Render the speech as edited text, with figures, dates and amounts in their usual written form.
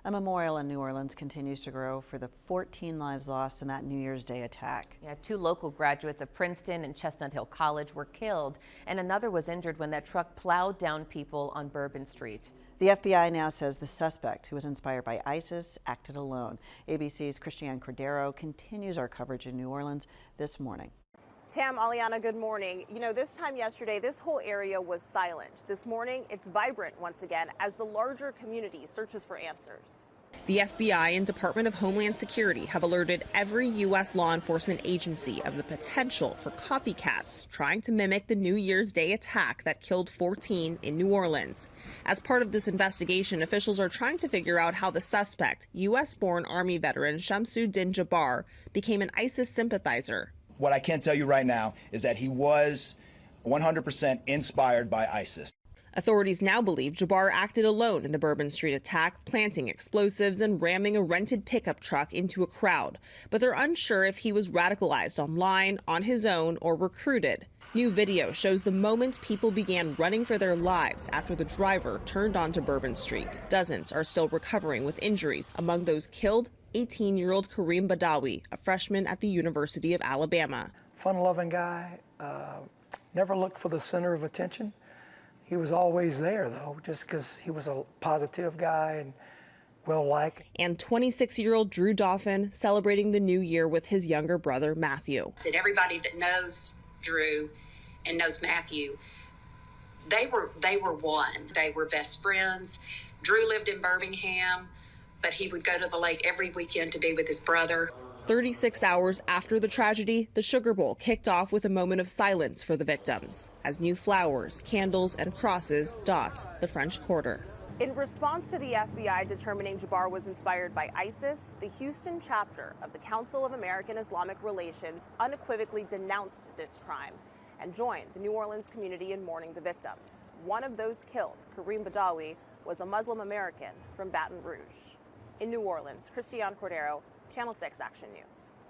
A memorial in New Orleans continues to grow for the 14 lives lost in that New Year's Day attack. Yeah, 2 local graduates of Princeton and Chestnut Hill College were killed, and another was injured when that truck plowed down people on Bourbon Street. The FBI now says the suspect, who was inspired by ISIS, acted alone. ABC's Christiane Cordero continues our coverage in New Orleans this morning. Tam, Aliana, good morning. You know, this time yesterday, this whole area was silent. This morning, it's vibrant once again as the larger community searches for answers. The FBI and Department of Homeland Security have alerted every U.S. law enforcement agency of the potential for copycats trying to mimic the New Year's Day attack that killed 14 in New Orleans. As part of this investigation, officials are trying to figure out how the suspect, U.S.-born Army veteran Shamsud-Din became an ISIS sympathizer. What I can tell you right now is that he was 100% inspired by ISIS. Authorities now believe Jabbar acted alone in the Bourbon Street attack, planting explosives and ramming a rented pickup truck into a crowd. But they're unsure if he was radicalized online, on his own, or recruited. New video shows the moment people began running for their lives after the driver turned onto Bourbon Street. Dozens are still recovering with injuries. Among those killed, 18-year-old Kareem Badawi, a freshman at the University of Alabama. Fun-loving guy, never looked for the center of attention. He was always there, though, just because he was a positive guy and well-liked. And 26-year-old Drew Dauphin celebrating the new year with his younger brother, Matthew. And everybody that knows Drew and knows Matthew, they were one. They were best friends. Drew lived in Birmingham, but he would go to the lake every weekend to be with his brother. 36 hours after the tragedy, the Sugar Bowl kicked off with a moment of silence for the victims, as new flowers, candles, and crosses dot the French Quarter. In response to the FBI determining Jabbar was inspired by ISIS, the Houston chapter of the Council of American Islamic Relations unequivocally denounced this crime and joined the New Orleans community in mourning the victims. One of those killed, Kareem Badawi, was a Muslim American from Baton Rouge. In New Orleans, Christiane Cordero, Channel 6 Action News.